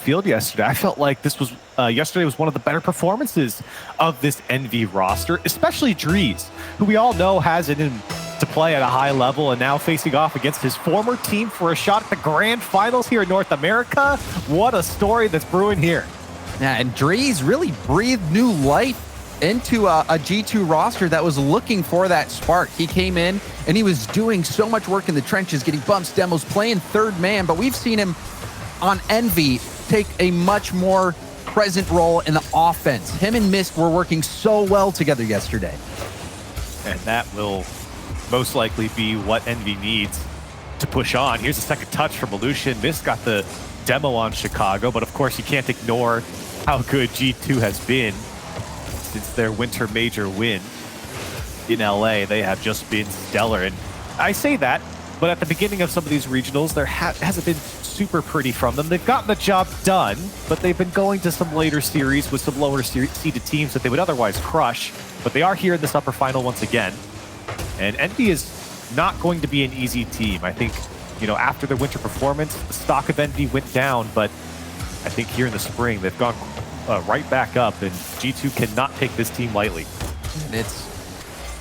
field yesterday. I felt like this was yesterday was one of the better performances of this EnVy roster, especially Drees, who we all know has it in to play at a high level and now facing off against his former team for a shot at the grand finals here in North America. What a story that's brewing here. Yeah, and Drees really breathed new life into a G2 roster that was looking for that spark. He came in and he was doing so much work in the trenches, getting bumps, demos, playing third man, but we've seen him on EnVy take a much more present role in the offense. Him and Mist were working so well together yesterday. And that will most likely be what EnVy needs to push on. Here's a second touch from Elution. Mist got the demo on Chicago, but of course you can't ignore how good G2 has been since their winter major win in LA. They have just been stellar. And I say that, but at the beginning of some of these regionals, there hasn't been super pretty from them. They've gotten the job done, but they've been going to some later series with some lower seeded teams that they would otherwise crush. But they are here in this upper final once again. And EnVy is not going to be an easy team. I think, you know, after their winter performance, the stock of EnVy went down, but I think here in the spring, they've gone right back up, and G2 cannot take this team lightly. And it's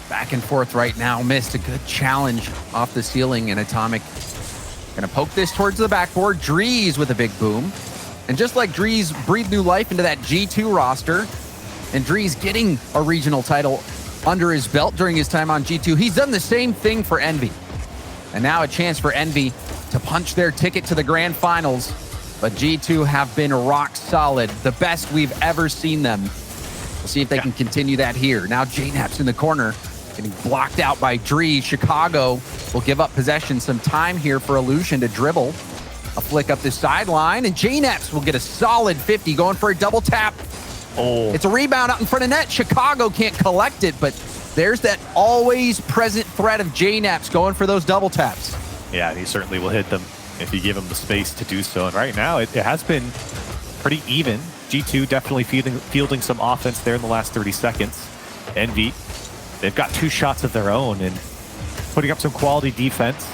back and forth right now. Missed a good challenge off the ceiling, and Atomic gonna poke this towards the backboard. Drees with a big boom. And just like Drees breathed new life into that G2 roster, and Drees getting a regional title under his belt during his time on G2, he's done the same thing for EnVy. And now a chance for EnVy to punch their ticket to the grand finals. But G2 have been rock solid, the best we've ever seen them. We'll see if they can continue that here. Now JNAP's in the corner, getting blocked out by Drees. Chicago will give up possession, some time here for Elution to dribble. A flick up the sideline, and JNAP's will get a solid 50, going for a double tap. Oh, It's a rebound out in front of net. Chicago can't collect it, but there's that always present threat of JNAP's going for those double taps. yeah, he certainly will hit them if you give him the space to do so. And right now, it has been pretty even. G2 definitely fielding some offense there in the last 30 seconds. EnVy, they've got 2 shots of their own and putting up some quality defense.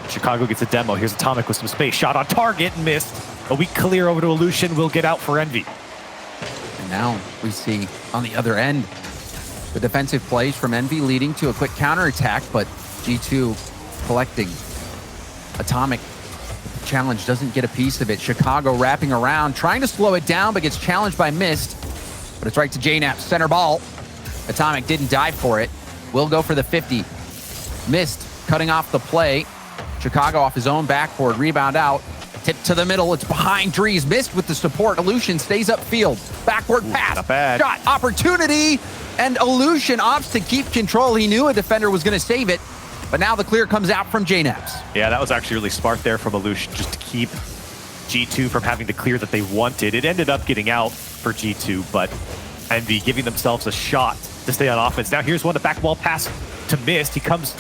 Chicago gets a demo. Here's Atomic with some space. Shot on target and missed. A weak clear over to Elution will get out for EnVy. And now we see on the other end the defensive plays from EnVy leading to a quick counterattack, but G2 collecting. Atomic, the challenge, doesn't get a piece of it. Chicago wrapping around, trying to slow it down, but gets challenged by Mist. But it's right to JNAP, center ball. Atomic didn't dive for it. Will go for the 50. Mist cutting off the play. Chicago off his own backboard, rebound out. Tip to the middle, it's behind Drees. Missed with the support. Elution stays upfield. Backward pass. Not bad. Shot opportunity. And Elution opts to keep control. He knew a defender was going to save it. But now the clear comes out from JNAP's. Yeah, that was actually really smart there from Elution, just to keep G2 from having the clear that they wanted. It ended up getting out for G2, but EnVy giving themselves a shot to stay on offense. Now here's one, the back wall pass to Mist. He comes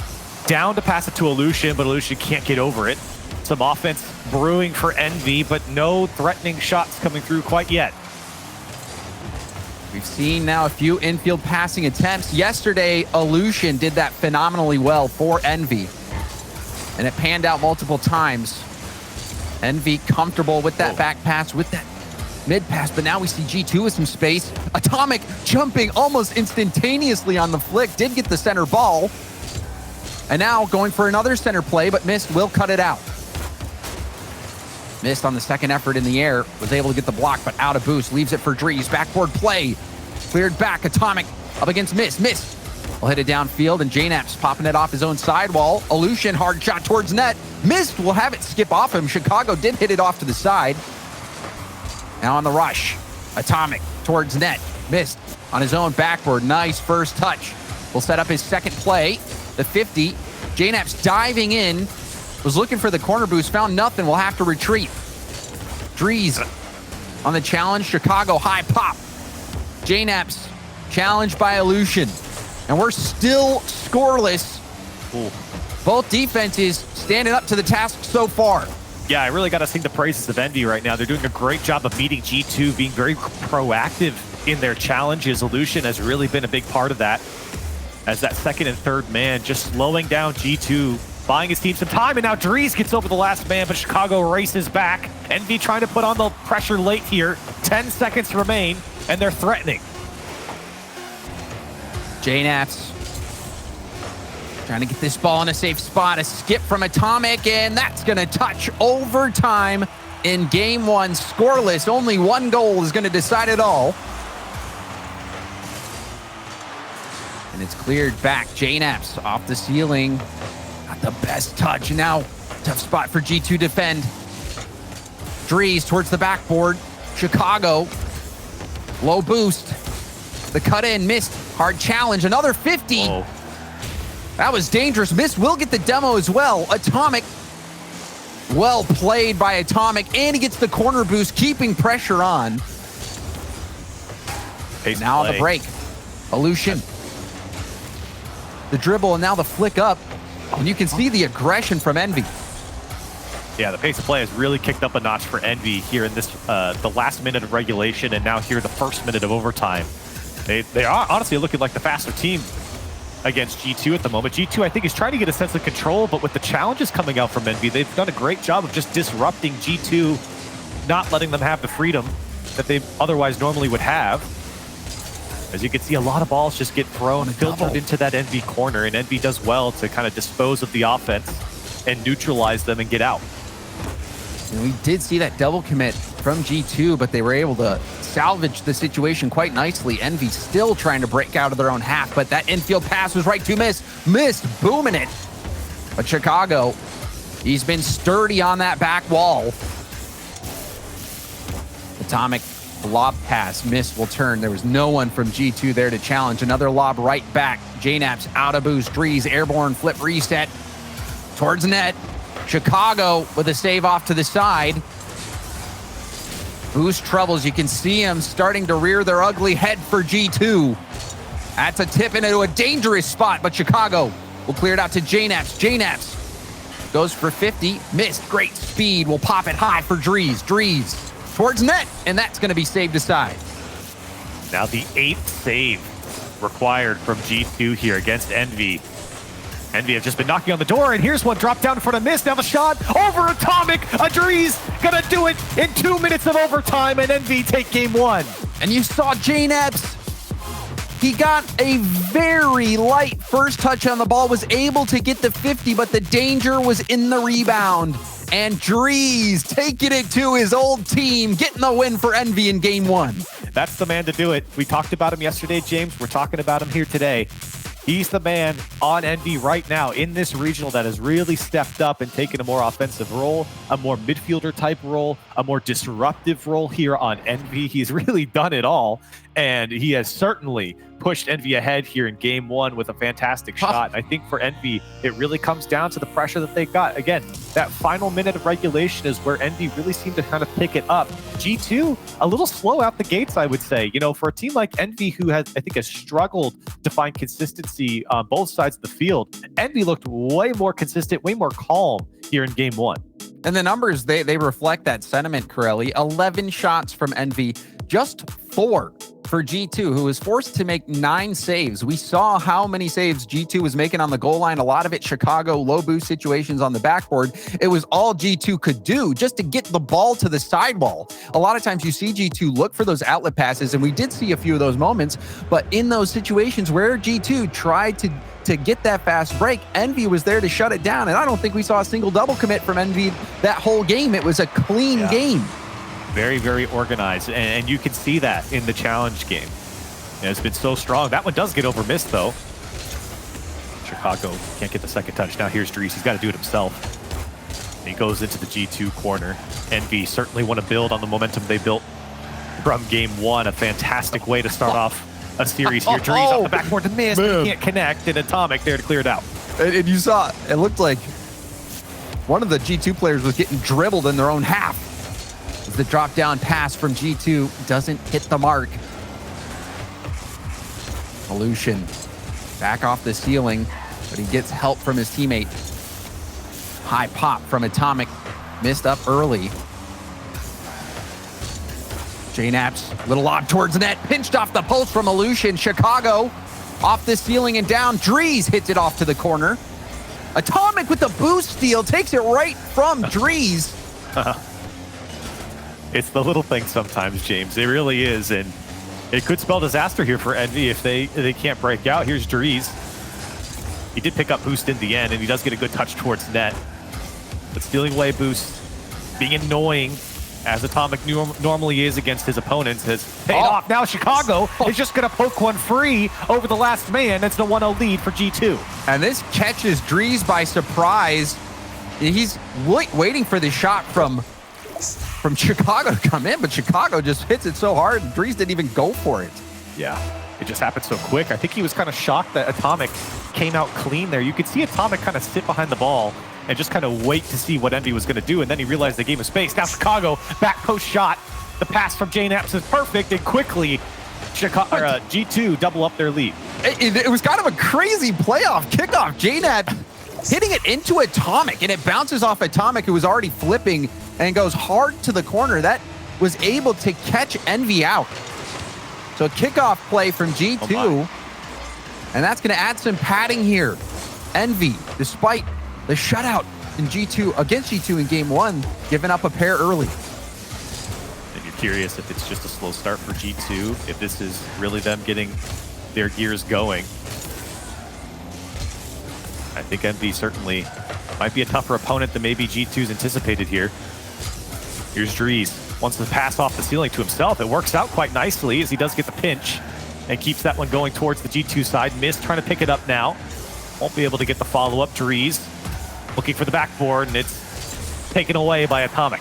down to pass it to Elution, but Elution can't get over it. Some offense brewing for EnVy, but no threatening shots coming through quite yet. We've seen now a few infield passing attempts. Yesterday, Elution did that phenomenally well for EnVy, and it panned out multiple times. EnVy comfortable with that back pass, with that mid pass, but now we see G2 with some space. Atomic jumping almost instantaneously on the flick, did get the center ball, and now going for another center play, but Mist will cut it out. Missed on the second effort in the air, was able to get the block, but out of boost, leaves it for Drees. Backboard play, cleared back. Atomic up against Mist. Mist will hit it downfield, and JNAP's popping it off his own sidewall. Elution, hard shot towards net. Mist will have it skip off him. Chicago did hit it off to the side. Now on the rush, Atomic towards net. Mist on his own backboard. Nice first touch. Will set up his second play. The 50. JNAP's diving in. Was looking for the corner boost, found nothing, will have to retreat. Drees on the challenge, Chicago high pop. JNAP's challenged by Elution. And we're still scoreless. Ooh. Both defenses standing up to the task so far. Yeah, I really got to sing the praises of EnVy right now. They're doing a great job of meeting G2, being very proactive in their challenges. Elution has really been a big part of that, as that second and third man, just slowing down G2 buying his team some time, and now Dries gets over the last man, but Chicago races back. EnVy trying to put on the pressure late here. 10 seconds remain, and they're threatening. JNaps trying to get this ball in a safe spot. A skip from Atomic, and that's going to touch overtime in game one. Scoreless, only one goal is going to decide it all. And it's cleared back. JNaps off the ceiling. Not the best touch. Now, tough spot for G2 to defend. Dries towards the backboard. Chicago, low boost. The cut in, missed. Hard challenge, another 50. Whoa. That was dangerous. Miss will get the demo as well. Atomic, well played by Atomic, and he gets the corner boost, keeping pressure on. Now on the break, Illusion. The dribble, and now the flick up. And you can see the aggression from EnVy. Yeah, the pace of play has really kicked up a notch for EnVy here in this the last minute of regulation, and now here the first minute of overtime. They are honestly looking like the faster team against G2 at the moment. G2, I think, is trying to get a sense of control, but with the challenges coming out from EnVy, they've done a great job of just disrupting G2, not letting them have the freedom that they otherwise normally would have. As you can see, a lot of balls just get thrown, filtered into that EnVy corner, and EnVy does well to kind of dispose of the offense and neutralize them and get out. And we did see that double commit from G2, but they were able to salvage the situation quite nicely. EnVy still trying to break out of their own half, but that infield pass was right to Miss. Missed, booming it. But Chicago, he's been sturdy on that back wall. Atomic lob pass, Miss will turn. There was no one from G2 there to challenge. Another lob right back. JNaps out of boost. Dries airborne flip reset towards net. Chicago with a save off to the side. Boost troubles. You can see them starting to rear their ugly head for G2. That's a tip into a dangerous spot, but Chicago will clear it out to JNaps. JNaps goes for 50. Missed. Great speed. Will pop it high for Dries. Dries towards net, and that's going to be saved aside. Now the 8th save required from G2 here against EnVy. EnVy have just been knocking on the door, and here's one drop down in front of Miss. Now the shot over Atomic. Dries gonna do it in 2 minutes of overtime, and EnVy take game one. And you saw JNaps. He got a very light first touch on the ball, was able to get the 50, but the danger was in the rebound. And Dries taking it to his old team, getting the win for EnVy in game one. That's the man to do it. We talked about him yesterday, James. We're talking about him here today. He's the man on EnVy right now in this regional that has really stepped up and taken a more offensive role, a more midfielder type role, a more disruptive role here on EnVy. He's really done it all, and he has certainly pushed EnVy ahead here in game one with a fantastic shot. I think for EnVy, it really comes down to the pressure that they got. Again, that final minute of regulation is where EnVy really seemed to kind of pick it up. G2, a little slow out the gates, I would say. You know, for a team like EnVy, who has struggled to find consistency on both sides of the field, EnVy looked way more consistent, way more calm here in game one. And the numbers, they reflect that sentiment, Corelli. 11 shots from EnVy, just 4 for G2, who was forced to make 9 saves. We saw how many saves G2 was making on the goal line. A lot of it Chicago low boost situations on the backboard. It was all G2 could do just to get the ball to the sidewall. A lot of times you see G2 look for those outlet passes, and we did see a few of those moments, but in those situations where G2 tried to get that fast break, EnVy was there to shut it down, and I don't think we saw a single double commit from EnVy that whole game. It was a clean game. Very, very organized, and you can see that in the challenge game. And it's been so strong. That one does get over Miss, though. Chicago can't get the second touch. Now here's Dries. He's got to do it himself. And he goes into the G2 corner. EnVy certainly want to build on the momentum they built from game one. A fantastic way to start off a series here. Dries off the backboard to Miss. He can't connect, and Atomic there to clear it out. And you saw, it looked like one of the G2 players was getting dribbled in their own half. The drop down pass from G2 doesn't hit the mark. Illusion back off the ceiling, but he gets help from his teammate. High pop from Atomic, missed up early. JNaps, little lob towards net, pinched off the post from Illusion. Chicago off the ceiling and down. Dries hits it off to the corner. Atomic with the boost steal takes it right from Drees. It's the little things sometimes, James. It really is, and it could spell disaster here for EnVy if they can't break out. Here's Drees. He did pick up boost in the end, and he does get a good touch towards net. But stealing away boost, being annoying, as Atomic normally is against his opponents, has paid off. Now Chicago is just going to poke one free over the last man. It's the 1-0 lead for G2. And this catches Drees by surprise. He's waiting for the shot from Chicago to come in, but Chicago just hits it so hard, and Drees didn't even go for it. Yeah, it just happened so quick. I think he was kind of shocked that Atomic came out clean there. You could see Atomic kind of sit behind the ball and just kind of wait to see what EnVy was going to do, and then he realized the game of space. Now Chicago, back post shot. The pass from Jnaps is perfect, and quickly G2 double up their lead. It was kind of a crazy playoff kickoff. Jnaps hitting it into Atomic, and it bounces off Atomic, who was already flipping, and goes hard to the corner. That was able to catch EnVy out. So a kickoff play from G2, and that's going to add some padding here. EnVy, despite the shutout in G2 against G2 in game 1, giving up a pair early. And you're curious if it's just a slow start for G2, if this is really them getting their gears going. I think EnVy certainly might be a tougher opponent than maybe G2's anticipated here. Here's Drees. Wants to pass off the ceiling to himself. It works out quite nicely as he does get the pinch and keeps that one going towards the G2 side. Mist trying to pick it up now. Won't be able to get the follow-up. Drees looking for the backboard, and it's taken away by Atomic.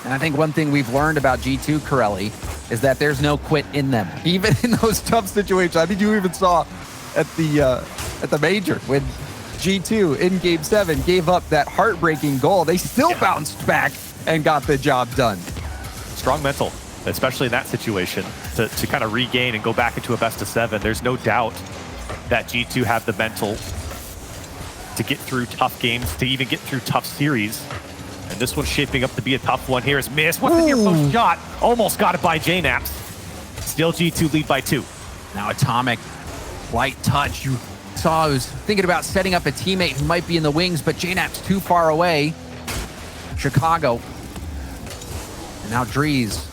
And I think one thing we've learned about G2, Corelli, is that there's no quit in them. Even in those tough situations. I think you even saw at the major when G2 in game 7 gave up that heartbreaking goal. They still bounced back and got the job done. Strong mental, especially in that situation, to kind of regain and go back into a best of 7. There's no doubt that G2 have the mental to get through tough games, to even get through tough series. And this one's shaping up to be a tough one. Here's Mist. What's the near post shot? Almost got it by Jnaps. Still G2 lead by 2. Now Atomic, light touch. You saw, I was thinking about setting up a teammate who might be in the wings, but Jnaps too far away. Chicago. And now Drees.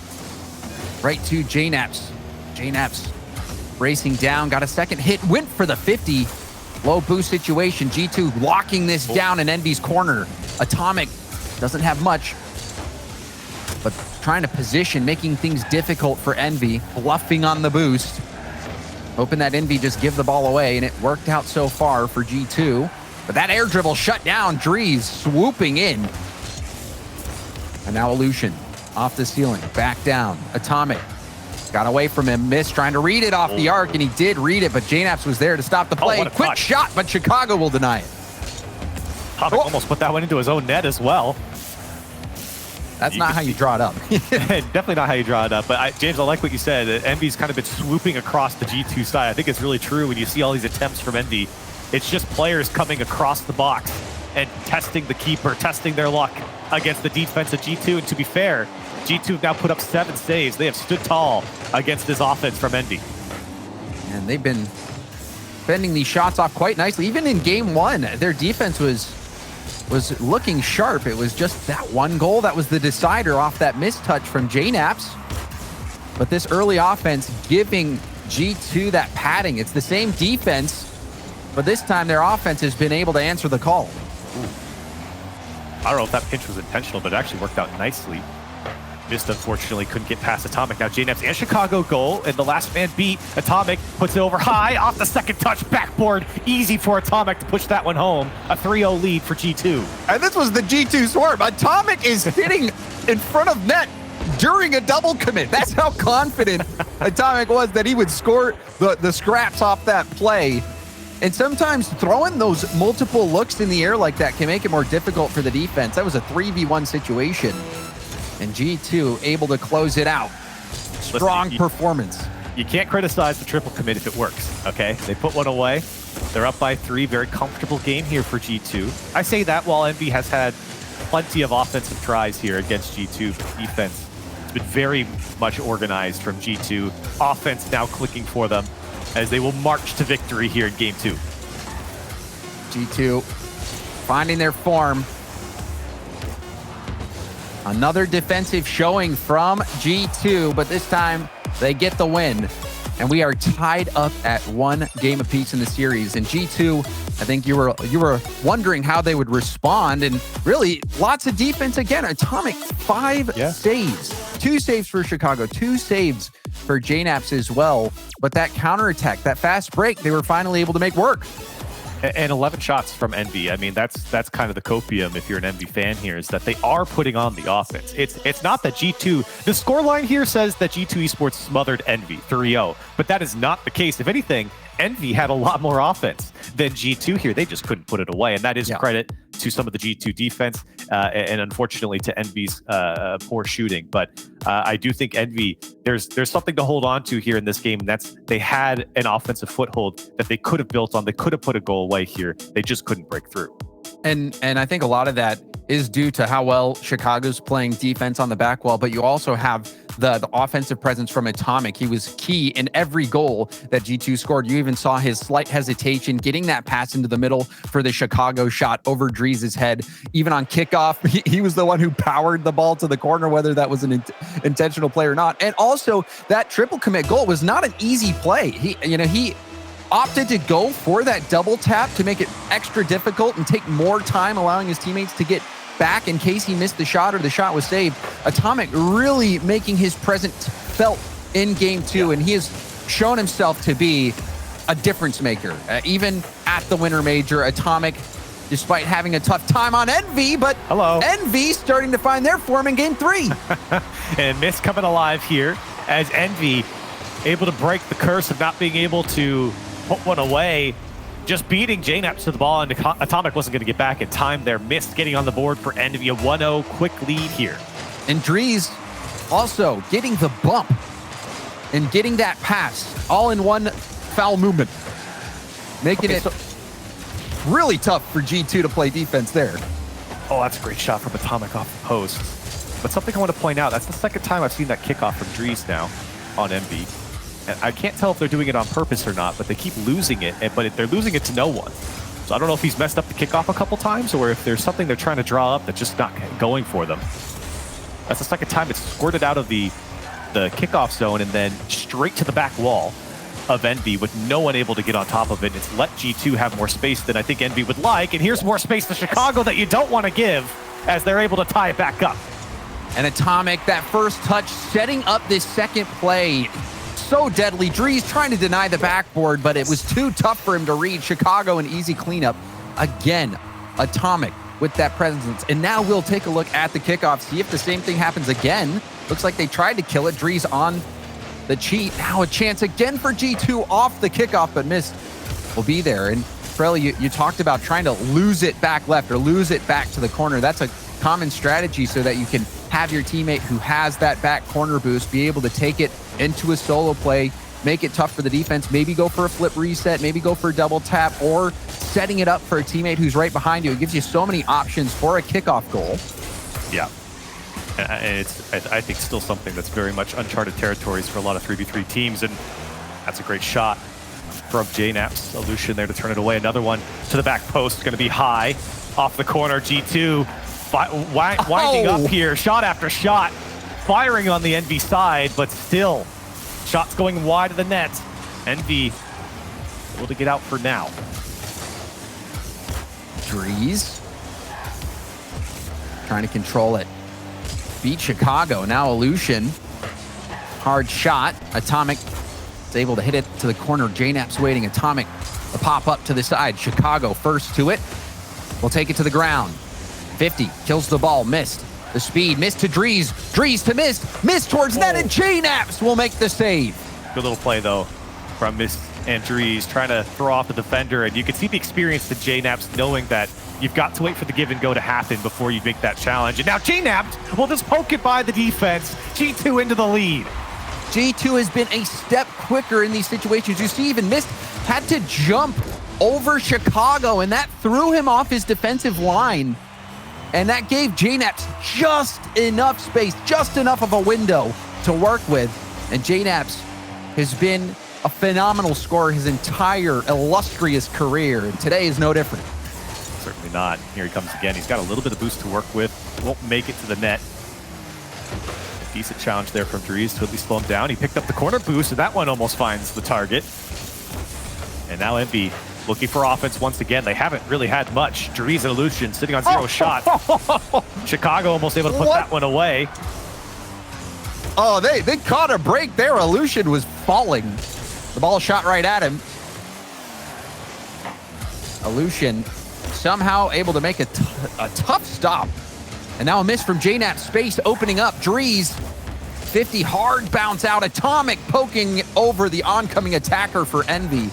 Right to Jnaps. Jnaps racing down, got a second hit, went for the 50. Low boost situation. G2 locking this down in EnVy's corner. Atomic doesn't have much, but trying to position, making things difficult for EnVy, bluffing on the boost. Hoping that EnVy just give the ball away, and it worked out so far for G2. But that air dribble shut down. Drees swooping in. And now Illusion off the ceiling, back down. Atomic got away from him. Mist trying to read it off the arc, and he did read it, but Jnaps was there to stop the play. Quick shot, but Chicago will deny it. Atomic almost put that one into his own net as well. That's not how you draw it up. Definitely not how you draw it up. But James, I like what you said. EnVy's kind of been swooping across the G2 side. I think it's really true when you see all these attempts from EnVy. It's just players coming across the box and testing the keeper, testing their luck against the defense of G2. And to be fair, G2 have now put up 7 saves. They have stood tall against this offense from EnVy. And they've been fending these shots off quite nicely. Even in game 1, their defense was looking sharp. It was just that one goal that was the decider off that mistouch from Jnaps. But this early offense giving G2 that padding. It's the same defense, but this time their offense has been able to answer the call. Ooh. I don't know if that pinch was intentional, but it actually worked out nicely. Mist, unfortunately, couldn't get past Atomic. Now Jnaps and Chicago goal, and the last man beat. Atomic puts it over high, off the second touch, backboard. Easy for Atomic to push that one home. A 3-0 lead for G2. And this was the G2 swerve. Atomic is hitting in front of net during a double commit. That's how confident Atomic was that he would score the scraps off that play. And sometimes throwing those multiple looks in the air like that can make it more difficult for the defense. That was a 3v1 situation. And G2 able to close it out. Strong performance. You can't criticize the triple commit if it works, okay? They put one away. They're up by 3. Very comfortable game here for G2. I say that while EnVy has had plenty of offensive tries here against G2. Defense has been very much organized from G2. Offense now clicking for them as they will march to victory here in game 2. G2 finding their form. Another defensive showing from G2, but this time they get the win. And we are tied up at 1 game apiece in the series. And G2, I think you were wondering how they would respond. And really, lots of defense again. Atomic, 5 saves. 2 saves for Chicago, 2 saves for JNAPS as well. But that counterattack, that fast break, they were finally able to make work. And 11 shots from EnVy. I mean, that's kind of the copium if you're an EnVy fan here, is that they are putting on the offense. It's not that G2, the scoreline here says that G2 Esports smothered EnVy 3-0, but that is not the case. If anything, EnVy had a lot more offense than G2 here. They just couldn't put it away, and that is credit to some of the G2 defense and unfortunately to EnVy's poor shooting. But I do think EnVy, there's something to hold on to here in this game, and that's they had an offensive foothold that they could have built on. They could have put a goal away here. They just couldn't break through. And I think a lot of that is due to how well Chicago's playing defense on the back wall, but you also have the offensive presence from Atomic. He was key in every goal that G2 scored. You even saw his slight hesitation getting that pass into the middle for the Chicago shot over Drees' head. Even on kickoff, he was the one who powered the ball to the corner, whether that was an intentional play or not. And also, that triple commit goal was not an easy play. He opted to go for that double tap to make it extra difficult and take more time, allowing his teammates to get back in case he missed the shot or the shot was saved. Atomic really making his presence felt in game 2, and he has shown himself to be a difference maker. Even at the Winter Major, Atomic, despite having a tough time on EnVy, but EnVy starting to find their form in game 3. And Mist coming alive here as EnVy able to break the curse of not being able to put one away. Just beating JNAPS to the ball, and Atomic wasn't going to get back in time there. Mist getting on the board for EnVy, a 1-0 quick lead here. And Drees also getting the bump and getting that pass all in one foul movement, making it really tough for G2 to play defense there. Oh, that's a great shot from Atomic off the post. But something I want to point out, that's the second time I've seen that kickoff from Drees now on EnVy. And I can't tell if they're doing it on purpose or not, but they keep losing it, but they're losing it to no one. So I don't know if he's messed up the kickoff a couple times or if there's something they're trying to draw up that's just not going for them. That's the second time it's squirted out of the kickoff zone and then straight to the back wall of EnVy with no one able to get on top of it. It's let G2 have more space than I think EnVy would like, and here's more space to Chicago that you don't want to give as they're able to tie it back up. And Atomic, that first touch, setting up this second play. So deadly. Drees trying to deny the backboard, but it was too tough for him to read. Chicago, an easy cleanup. Again, Atomic with that presence. And now we'll take a look at the kickoff, see if the same thing happens again. Looks like they tried to kill it. Drees on the cheat. Now a chance again for G2 off the kickoff, but Mist will be there. And Frelly, you talked about trying to lose it back left or lose it back to the corner. That's a common strategy so that you can have your teammate who has that back corner boost be able to take it into a solo play, make it tough for the defense, maybe go for a flip reset, maybe go for a double tap, or setting it up for a teammate who's right behind you. It gives you so many options for a kickoff goal. Yeah. And it's, I think, still something that's very much uncharted territories for a lot of 3v3 teams, and that's a great shot from JNAPS. Illusion there to turn it away. Another one to the back post, going to be high off the corner. G2 winding up here, shot after shot, firing on the EnVy side, but still shots going wide of the net. EnVy able to get out for now. Drees trying to control it. Beat Chicago. Now Illusion. Hard shot. Atomic is able to hit it to the corner. JNAP's waiting. Atomic, the pop up to the side. Chicago first to it. We'll take it to the ground. 50 kills the ball. Missed. The speed. Missed to Drees. Drees to Mist. Mist towards net, and JNAPS will make the save. Good little play, though, from Mist and Drees, trying to throw off the defender. And you can see the experience to JNAPS, knowing that you've got to wait for the give and go to happen before you make that challenge. And now JNAPS will just poke it by the defense. G2 into the lead. G2 has been a step quicker in these situations. You see, even Mist had to jump over Chicago, and that threw him off his defensive line. And that gave JNAPS just enough space, just enough of a window to work with. And JNAPS has been a phenomenal scorer his entire illustrious career, and today is no different. Certainly not. Here he comes again. He's got a little bit of boost to work with. Won't make it to the net. A decent challenge there from Dries to at least slow him down. He picked up the corner boost, and that one almost finds the target. And now EnVy looking for offense once again. They haven't really had much. Dries and Illusion sitting on 0 shots. Chicago almost able to put that one away. Oh, they caught a break there. Illusion was falling. The ball shot right at him. Illusion somehow able to make a tough stop. And now a miss from JNAP. Space opening up. Dries, 50 hard bounce out. Atomic poking over the oncoming attacker for EnVy.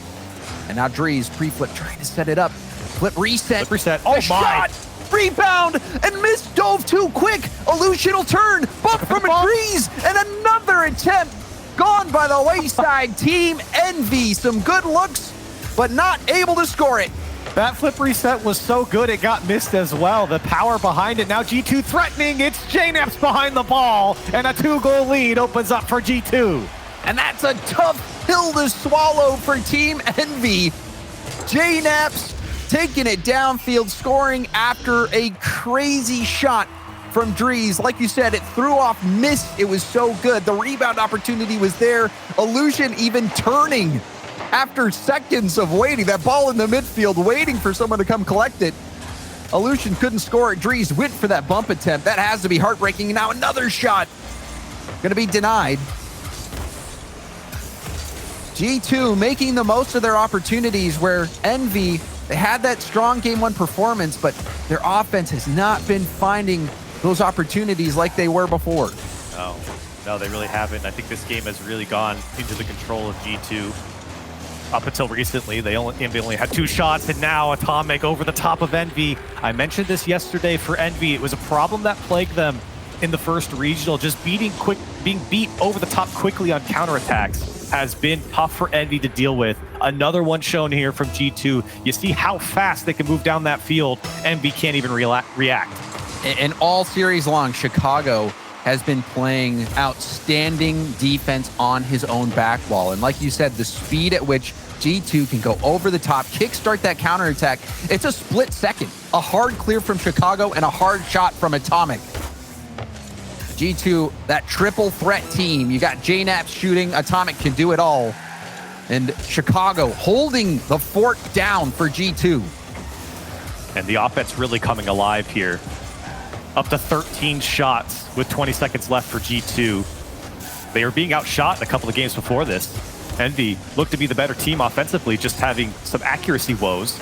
And now Dries pre-flip trying to set it up. Flip reset. Flip reset. Oh my. Shot. Rebound and miss, dove too quick. Illusion will turn. Bump from a Dries and another attempt gone by the wayside. Team EnVy. Some good looks, but not able to score it. That flip reset was so good, it got missed as well. The power behind it. Now G2 threatening. It's JNAP's behind the ball, and a 2-goal lead opens up for G2. And that's a tough pill to swallow for Team EnVy. JNAP's taking it downfield, scoring after a crazy shot from Dries. Like you said, it threw off, missed. It was so good. The rebound opportunity was there. Illusion even turning after seconds of waiting. That ball in the midfield, waiting for someone to come collect it. Illusion couldn't score it. Dries went for that bump attempt. That has to be heartbreaking. Now another shot. Going to be denied. G2 making the most of their opportunities where EnVy, they had that strong game one performance, but their offense has not been finding those opportunities like they were before. No, they really haven't. I think this game has really gone into the control of G2. Up until recently, EnVy only had 2 shots, and now Atomic over the top of EnVy. I mentioned this yesterday for EnVy. It was a problem that plagued them in the first regional. Just being beat over the top quickly on counterattacks has been tough for EnVy to deal with. Another one shown here from G2. You see how fast they can move down that field. EnVy can't even react. And all series long, Chicago has been playing outstanding defense on his own back wall. And like you said, the speed at which G2 can go over the top, kickstart that counterattack, it's a split second. A hard clear from Chicago and a hard shot from Atomic. G2, that triple threat team. You got JNAP shooting, Atomic can do it all. And Chicago holding the fort down for G2. And the offense really coming alive here. Up to 13 shots with 20 seconds left for G2. They were being outshot in a couple of games before this. EnVy looked to be the better team offensively, just having some accuracy woes.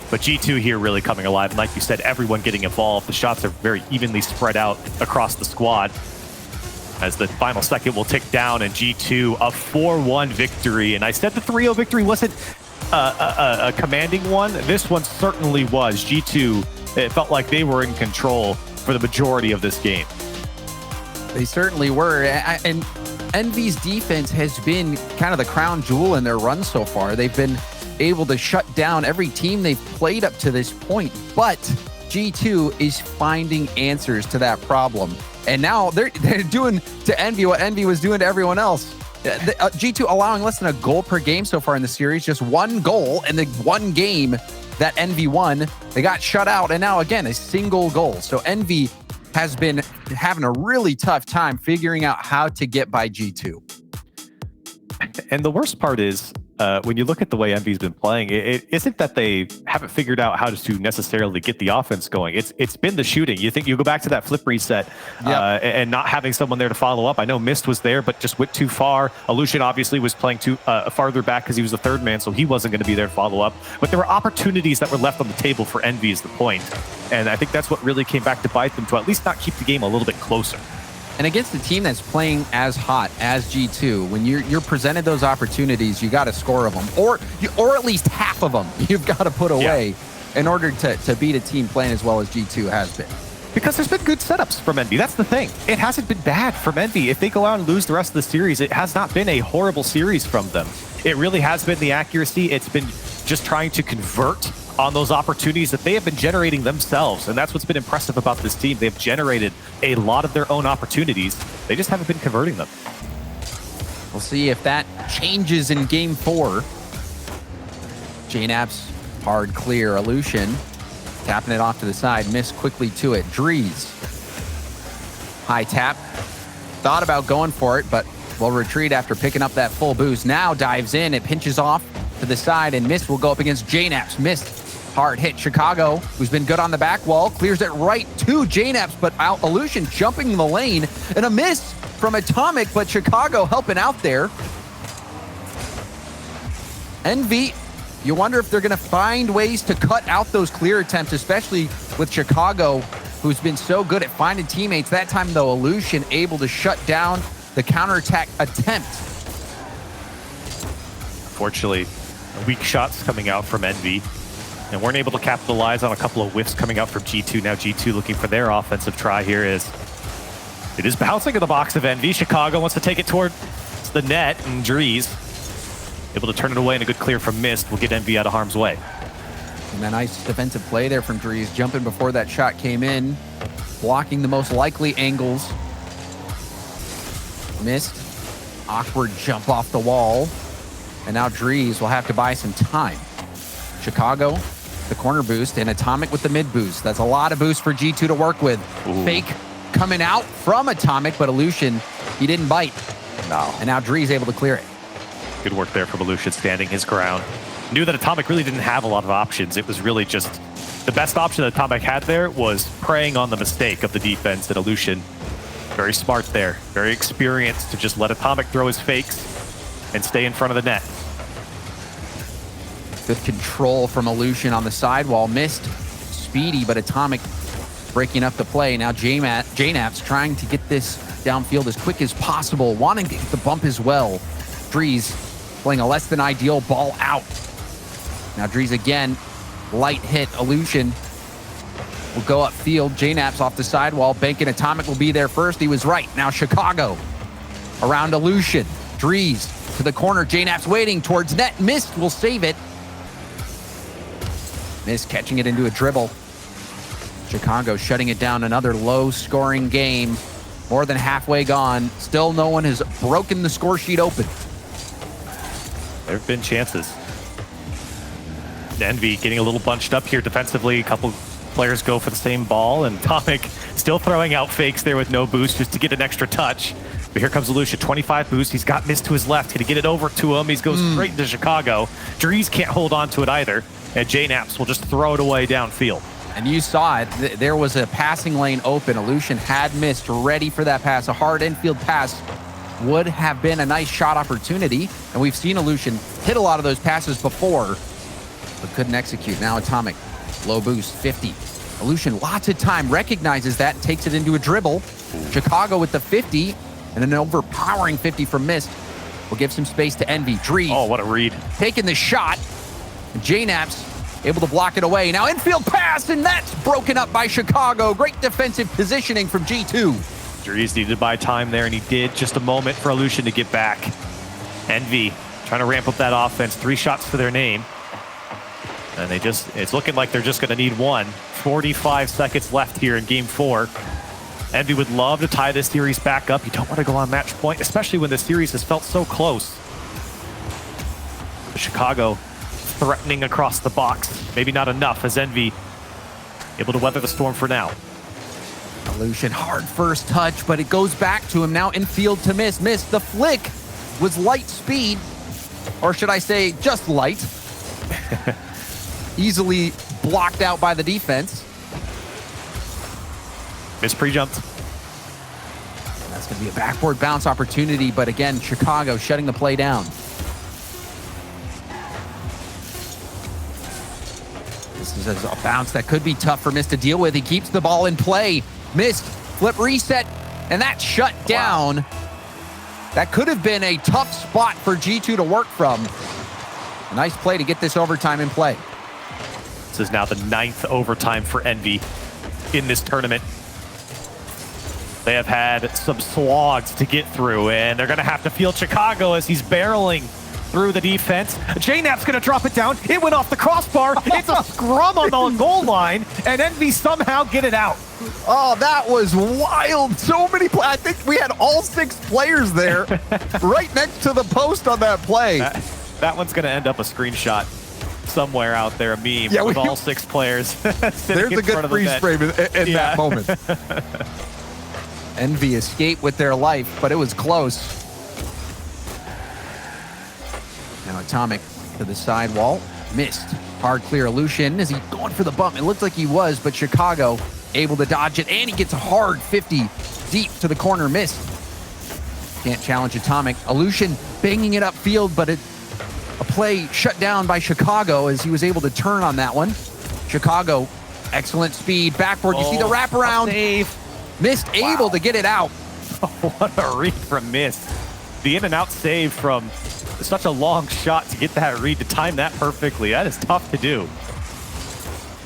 But G2 here really coming alive. And like you said, everyone getting involved. The shots are very evenly spread out across the squad. As the final second will tick down, and G2 a 4-1 victory. And I said the 3-0 victory wasn't a commanding one. This one certainly was. G2, it felt like they were in control for the majority of this game. They certainly were. And EnVy's defense has been kind of the crown jewel in their run so far. They've been able to shut down every team they've played up to this point. But G2 is finding answers to that problem. And now they're doing to EnVy what EnVy was doing to everyone else. G2 allowing less than a goal per game so far in the series. Just 1 goal in the 1 game that EnVy won. They got shut out, and now again a single goal. So EnVy has been having a really tough time figuring out how to get by G2. And the worst part is, when you look at the way EnVy's been playing, it isn't that they haven't figured out how to necessarily get the offense going. It's been the shooting. You go back to that flip reset, and not having someone there to follow up. I know Mist was there, but just went too far. Illusion obviously was playing too farther back because he was the 3rd man, so he wasn't going to be there to follow up. But there were opportunities that were left on the table for EnVy is the point. And I think that's what really came back to bite them, to at least not keep the game a little bit closer. And against a team that's playing as hot as G2, when you're presented those opportunities, you got to score of them, or at least half of them you've got to put away in order to beat a team playing as well as G2 has been. Because there's been good setups from EnVy. That's the thing. It hasn't been bad from EnVy. If they go out and lose the rest of the series, it has not been a horrible series from them. It really has been the accuracy. It's been just trying to convert on those opportunities that they have been generating themselves. And that's what's been impressive about this team. They've generated a lot of their own opportunities. They just haven't been converting them. We'll see if that changes in game 4. JNAP's hard clear. Illusion Tapping it off to the side. Miss quickly to it. Drees. High tap. Thought about going for it, but will retreat after picking up that full boost. Now dives in. It pinches off to the side, and Mist will go up against JNaps. Mist. Hard hit. Chicago, who's been good on the back wall, clears it right to JNaps, but Illusion jumping in the lane. And a miss from Atomic, but Chicago helping out there. EnVy, you wonder if they're going to find ways to cut out those clear attempts, especially with Chicago, who's been so good at finding teammates. That time, though, Illusion able to shut down the counterattack attempt. Fortunately, weak shots coming out from EnVy, and weren't able to capitalize on a couple of whiffs coming out from G2. Now G2 looking for their offensive try here. It is bouncing in the box of EnVy. Chicago wants to take it toward the net, and Drees able to turn it away, and a good clear from Mist will get EnVy out of harm's way. And a nice defensive play there from Drees, jumping before that shot came in, blocking the most likely angles. Mist, awkward jump off the wall, and now Drees will have to buy some time. Chicago, the corner boost, and Atomic with the mid boost. That's a lot of boost for G2 to work with. Ooh. Fake coming out from Atomic, but Illusion, he didn't bite. No. And now Drees able to clear it. Good work there from Illusion, standing his ground. Knew that Atomic really didn't have a lot of options. It was really just the best option that Atomic had there was preying on the mistake of the defense, and Illusion, very smart there, very experienced to just let Atomic throw his fakes and stay in front of the net. Good control from Illusion on the sidewall. Missed. Speedy, but Atomic breaking up the play. Now JNaps trying to get this downfield as quick as possible, wanting to get the bump as well. Drees playing a less than ideal ball out. Now Drees again, light hit. Illusion will go upfield. JNaps off the sidewall. Banking Atomic will be there first. He was right. Now Chicago around Illusion. Drees to the corner. JNaps waiting towards net. Mist will save it. Mist catching it into a dribble. Chicago shutting it down. Another low-scoring game. More than halfway gone. Still no one has broken the score sheet open. There have been chances. EnVy getting a little bunched up here defensively. A couple players go for the same ball, and Atomic still throwing out fakes there with no boost just to get an extra touch. But here comes Illusion, 25 boost. He's got Mist to his left. Can he get it over to him? He goes straight into Chicago. Drees can't hold on to it either, and JNaps will just throw it away downfield. And you saw it. There was a passing lane open. Illusion had Mist ready for that pass. A hard infield pass would have been a nice shot opportunity. And we've seen Illusion hit a lot of those passes before, but couldn't execute. Now Atomic, low boost, 50. Illusion, lots of time, recognizes that, and takes it into a dribble. Chicago with the 50, and an overpowering 50 from Mist will give some space to EnVy. Drees. Oh, what a read. Taking the shot. JNaps able to block it away. Now infield pass, and that's broken up by Chicago. Great defensive positioning from G2. Drees needed to buy time there, and he did. Just a moment for Illusion to get back. EnVy trying to ramp up that offense. 3 shots for their name. And it's looking like they're just going to need one. 45 seconds left here in game 4. EnVy would love to tie this series back up. You don't want to go on match point, especially when the series has felt so close. Chicago threatening across the box. Maybe not enough, as EnVy able to weather the storm for now. Illusion, hard first touch, but it goes back to him. Now infield to Mist. Mist, the flick was light speed, or should I say just light. Easily blocked out by the defense. Mist pre-jumped. That's going to be a backboard bounce opportunity, but again, Chicago shutting the play down. This is a bounce that could be tough for Mist to deal with. He keeps the ball in play. Mist, flip reset, and that's shut down. Wow. That could have been a tough spot for G2 to work from. A nice play to get this overtime in play. This is now the 9th overtime for EnVy in this tournament. They have had some slogs to get through, and they're going to have to field Chicago as he's barreling through the defense. JNap's going to drop it down. It went off the crossbar. It's a scrum on the goal line, and EnVy somehow get it out. Oh, that was wild. So many plays. I think we had all 6 players there right next to the post on that play. That one's going to end up a screenshot. somewhere out there a meme Yeah, with all 6 players. There's a good freeze frame in that moment. EnVy escaped with their life, but it was close. Now Atomic to the sidewall. Missed. Hard clear. Lucian, is he going for the bump? It looked like he was, but Chicago able to dodge it, and he gets a hard 50 deep to the corner. Missed. Can't challenge Atomic. Lucian banging it upfield, but a play shut down by Chicago as he was able to turn on that one. Chicago, excellent speed. Backboard, you see the wraparound. Save. Missed, able to get it out. What a read from Mist. The in and out save from such a long shot to get that read, to time that perfectly. That is tough to do.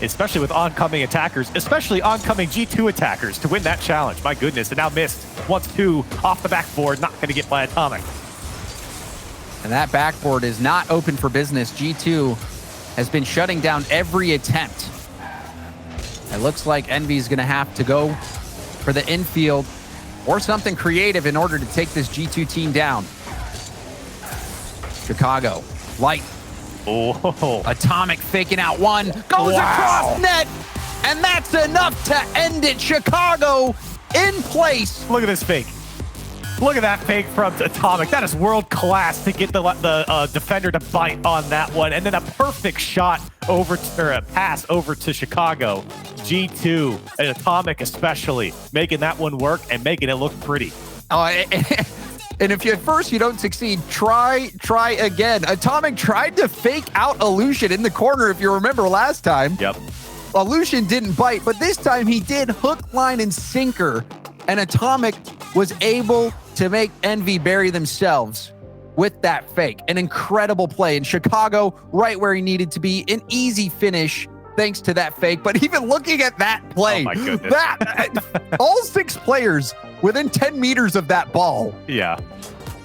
Especially with oncoming attackers, especially oncoming G2 attackers to win that challenge. My goodness, and now Mist wants 2 off the backboard, not gonna get by Atomic. And that backboard is not open for business. G2 has been shutting down every attempt. It looks like EnVy is gonna have to go for the infield or something creative in order to take this G2 team down. Chicago, light. Oh, Atomic faking out one, goes across net, and that's enough to end it. Chicago in place. look at this fake. Look at that fake from Atomic. That is world class to get the defender to bite on that one, and then a perfect shot over or a pass over to Chicago. G2 and Atomic especially making that one work and making it look pretty. And if at first you don't succeed, try again. Atomic tried to fake out Illusion in the corner, if you remember last time. Yep. Illusion didn't bite, but this time he did hook, line, and sinker. And Atomic was able to make EnVy bury themselves with that fake. An incredible play. In Chicago, right where he needed to be. An easy finish thanks to that fake. But even looking at that play, oh my goodness. All 6 players within 10 meters of that ball. Yeah,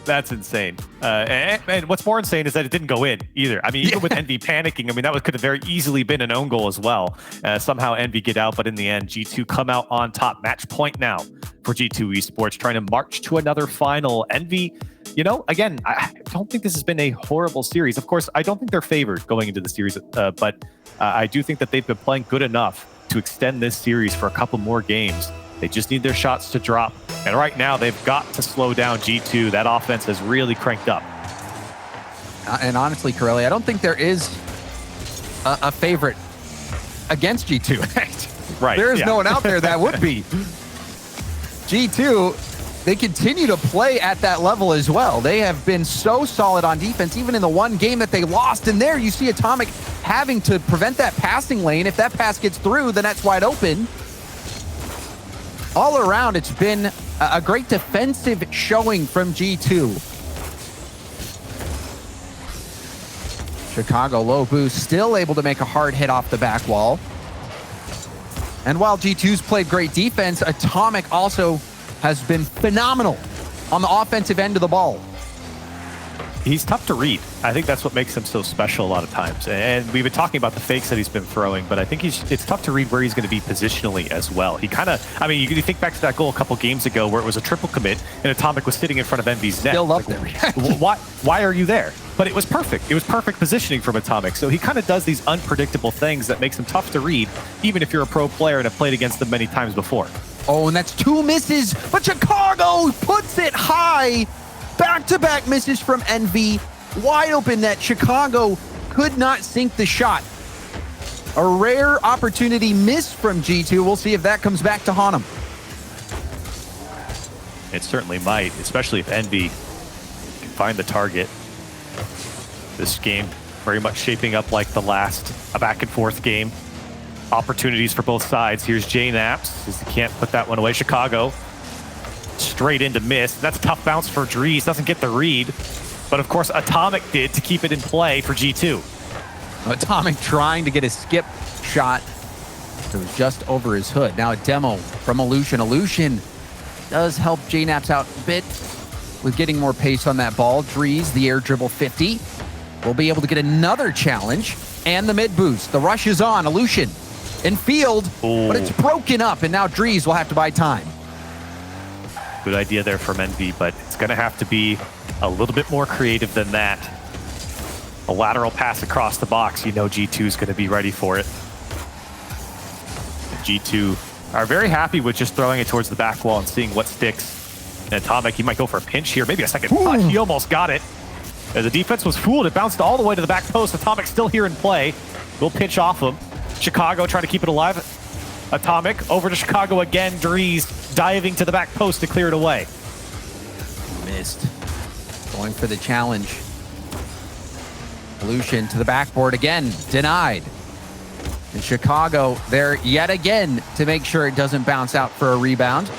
that's insane. And what's more insane is that it didn't go in either. I mean, even with EnVy panicking, I mean, that could have very easily been an own goal as well. Somehow EnVy get out, but in the end, G2 come out on top. Match point now for G2 Esports, trying to march to another final. EnVy, you know, again, I don't think this has been a horrible series. Of course, I don't think they're favored going into the series, but I do think that they've been playing good enough to extend this series for a couple more games. They just need their shots to drop. And right now, they've got to slow down G2. That offense has really cranked up. And honestly, Corelli, I don't think there is a favorite against G2. Right. There is no one out there that would be. G2, they continue to play at that level as well. They have been so solid on defense, even in the one game that they lost. And there you see Atomic having to prevent that passing lane. If that pass gets through, the net's wide open. All around, it's been a great defensive showing from G2. Chicago low boost, still able to make a hard hit off the back wall. And while G2's played great defense, Atomic also has been phenomenal on the offensive end of the ball. He's tough to read. I think that's what makes him so special a lot of times. And we've been talking about the fakes that he's been throwing, but I think it's tough to read where he's going to be positionally as well. He kind of, I mean, you think back to that goal a couple games ago where it was a triple commit and Atomic was sitting in front of EnVy's net. Still up there. Why are you there? But it was perfect. It was perfect positioning from Atomic. So he kind of does these unpredictable things that makes him tough to read, even if you're a pro player and have played against them many times before. Oh, and that's 2 misses, but Chicago puts it high. Back-to-back misses from EnVy. Wide open net. Chicago could not sink the shot. A rare opportunity missed from G2. We'll see if that comes back to haunt them. It certainly might, especially if EnVy can find the target. This game very much shaping up like the last back-and-forth game. Opportunities for both sides. Here's JNaps, as he can't put that one away. Chicago straight into miss. That's a tough bounce for Dries. Doesn't get the read. But of course, Atomic did to keep it in play for G2. Atomic trying to get a skip shot. It was just over his hood. Now a demo from Illusion. Illusion does help JNaps out a bit with getting more pace on that ball. Dries, the air dribble 50. Will be able to get another challenge. And the mid boost. The rush is on. Illusion in field, but it's broken up. And now Dries will have to buy time. Good idea there from EnVy, but it's going to have to be a little bit more creative than that. A lateral pass across the box, you know G2 is going to be ready for it. And G2 are very happy with just throwing it towards the back wall and seeing what sticks. And Atomic, he might go for a pinch here, maybe a second touch. He almost got it. As the defense was fooled, it bounced all the way to the back post. Atomic still here in play. We'll pinch off him. Chicago trying to keep it alive. Atomic over to Chicago again. Drees diving to the back post to clear it away. Missed. Going for the challenge. Lucian to the backboard again. Denied. And Chicago there yet again to make sure it doesn't bounce out for a rebound.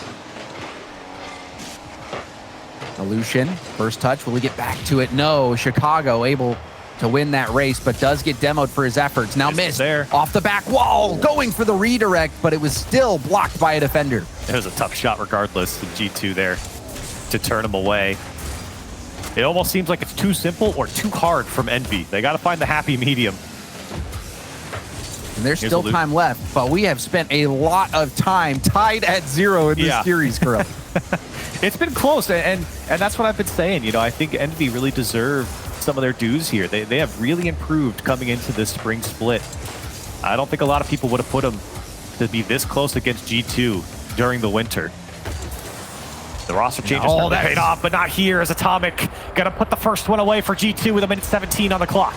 Lucian, first touch. Will he get back to it? No. Chicago able to win that race, but does get demoed for his efforts. Now missed there. Off the back wall, going for the redirect, but it was still blocked by a defender. It was a tough shot regardless of G2 there to turn him away. It almost seems like it's too simple or too hard from EnVy. They got to find the happy medium. And there's still time left, but we have spent a lot of time tied at 0 in this series, Curly. It's been close, and that's what I've been saying. You know, I think EnVy really deserve some of their dues here. They have really improved coming into this spring split. I don't think a lot of people would have put them to be this close against G2 during the winter. The roster changes paid off, but not here as Atomic gonna put the first one away for G2 with a minute 17 on the clock.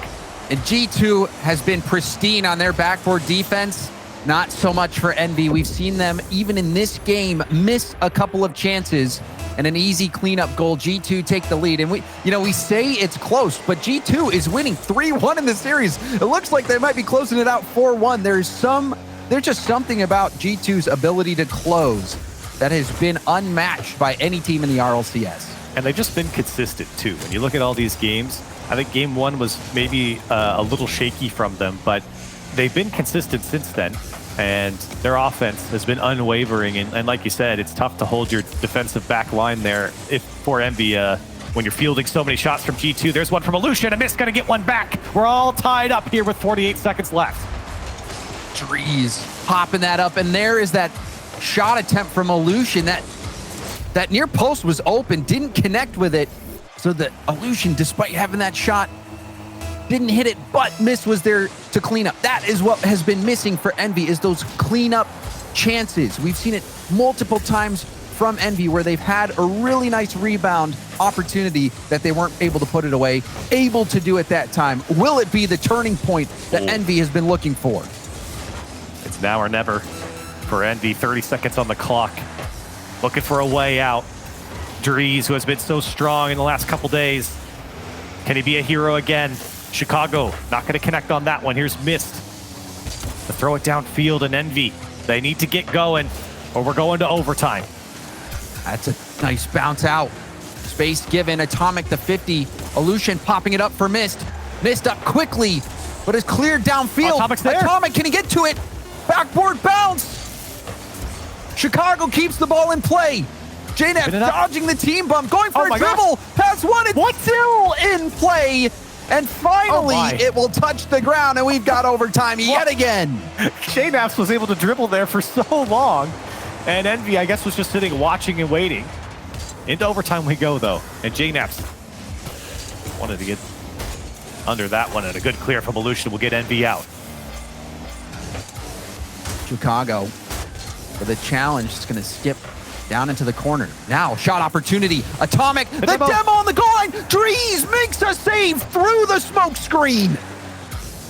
And G2 has been pristine on their backboard defense. Not so much for EnVy. We've seen them, even in this game, miss a couple of chances and an easy cleanup goal. G2 take the lead. And we say it's close, but G2 is winning 3-1 in the series. It looks like they might be closing it out 4-1. There's just something about G2's ability to close that has been unmatched by any team in the RLCS. And they've just been consistent too. When you look at all these games, I think game one was maybe a little shaky from them, but they've been consistent since then. And their offense has been unwavering. And like you said, it's tough to hold your defensive back line there for EnVy when you're fielding so many shots from G2. There's one from Lucian, a miss, gonna get one back. We're all tied up here with 48 seconds left. Drees popping that up, and there is that shot attempt from Lucian. That near post was open, didn't connect with it. So the Lucian, despite having that shot, didn't hit it, but Miss was there to clean up. That is what has been missing for EnVy, is those cleanup chances. We've seen it multiple times from EnVy where they've had a really nice rebound opportunity that they weren't able to put it away, able to do it that time. Will it be the turning point that EnVy has been looking for? It's now or never for EnVy. 30 seconds on the clock. Looking for a way out. Drees, who has been so strong in the last couple days. Can he be a hero again? Chicago not going to connect on that one. Here's Mist to throw it downfield, and EnVy, they need to get going or we're going to overtime. That's a nice bounce out. Space given. Atomic the 50. Lucian popping it up for Mist. Mist up quickly, but is cleared downfield. Atomic's there. Atomic, can he get to it? Backboard bounce. Chicago keeps the ball in play. JNF dodging the team bump, going for a dribble. Pass one, it's still in play. And finally, it will touch the ground, and we've got overtime yet again. JNaps was able to dribble there for so long, and EnVy, I guess, was just sitting, watching and waiting. Into overtime we go, though, and JNaps wanted to get under that one, and a good clear from Lucian will get EnVy out. Chicago with a challenge. It's going to skip down into the corner. Now, shot opportunity. Atomic, the demo on the goal line. Drees makes a save through the smoke screen.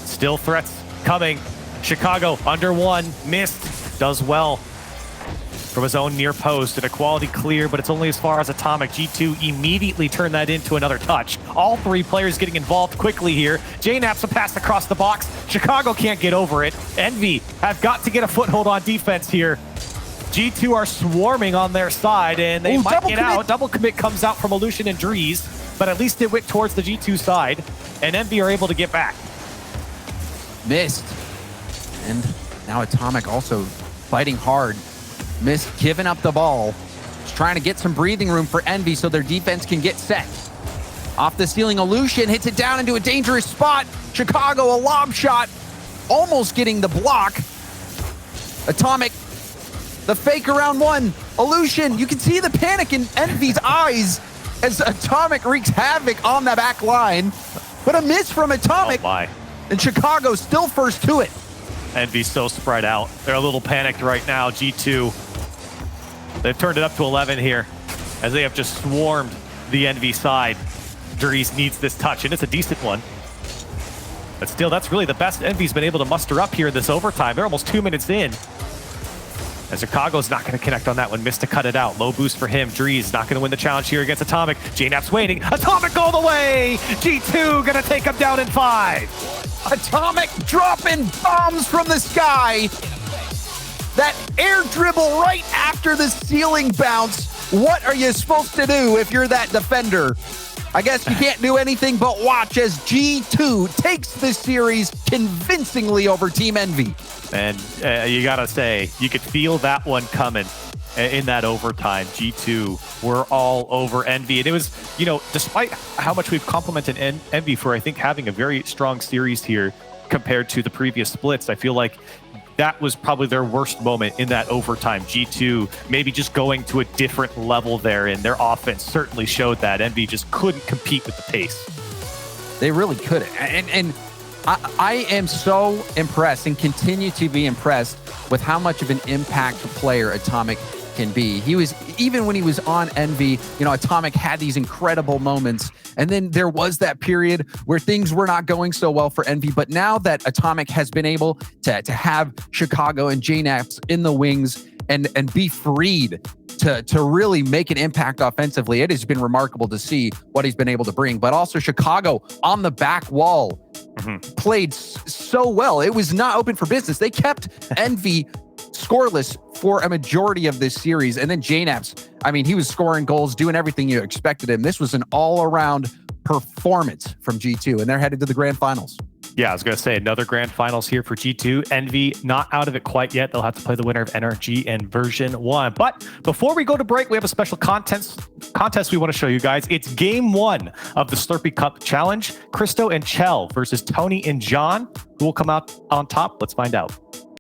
Still threats coming. Chicago under one. Missed. Does well from his own near post. And a quality clear, but it's only as far as Atomic. G2 immediately turned that into another touch. All three players getting involved quickly here. JNaps a pass across the box. Chicago can't get over it. EnVy have got to get a foothold on defense here. G2 are swarming on their side, and they might get out. Double commit comes out from Lucian and Drees, but at least it went towards the G2 side, and EnVy are able to get back. Missed. And now Atomic also fighting hard. Missed, giving up the ball. Just trying to get some breathing room for EnVy so their defense can get set. Off the ceiling, Lucian hits it down into a dangerous spot. Chicago, a lob shot, almost getting the block. Atomic, the fake around one. Lucian, you can see the panic in EnVy's eyes as Atomic wreaks havoc on the back line. but a miss from Atomic. Oh my. And Chicago still first to it. EnVy so spread out. They're a little panicked right now. G2, they've turned it up to 11 here as they have just swarmed the EnVy side. Dries needs this touch, and it's a decent one. But still, that's really the best EnVy's been able to muster up here in this overtime. They're almost 2 minutes in. And Chicago's not going to connect on that one. Missed to cut it out. Low boost for him. Dries not going to win the challenge here against Atomic. JNAP's waiting. Atomic all the way! G2 going to take him down in 5. Atomic dropping bombs from the sky. That air dribble right after the ceiling bounce. What are you supposed to do if you're that defender? I guess you can't do anything but watch as G2 takes this series convincingly over Team EnVy. And you gotta say, you could feel that one coming in that overtime. G2 were all over EnVy. And it was, you know, despite how much we've complimented EnVy for, I think, having a very strong series here compared to the previous splits, I feel like that was probably their worst moment in that overtime. G2 maybe just going to a different level there, and their offense certainly showed that. EnVy just couldn't compete with the pace. They really couldn't. And I am so impressed and continue to be impressed with how much of an impact player Atomic can be. He was, even when he was on EnVy, you know, Atomic had these incredible moments. And then there was that period where things were not going so well for EnVy. But now that Atomic has been able to have Chicago and JNAPs in the wings and be freed to really make an impact offensively, it has been remarkable to see what he's been able to bring. But also Chicago on the back wall played so well. It was not open for business. They kept EnVy scoreless for a majority of this series. And then JNAPs, I mean, he was scoring goals, doing everything you expected him. This was an all-around performance from G2, and they're headed to the grand finals. Yeah, I was going to say another grand finals here for G2. EnVy not out of it quite yet. They'll have to play the winner of NRG and version 1. But before we go to break, we have a special contest we want to show you guys. It's game 1 of the Slurpee Cup Challenge. Christo and Chell versus Tony and John. Who will come out on top? Let's find out.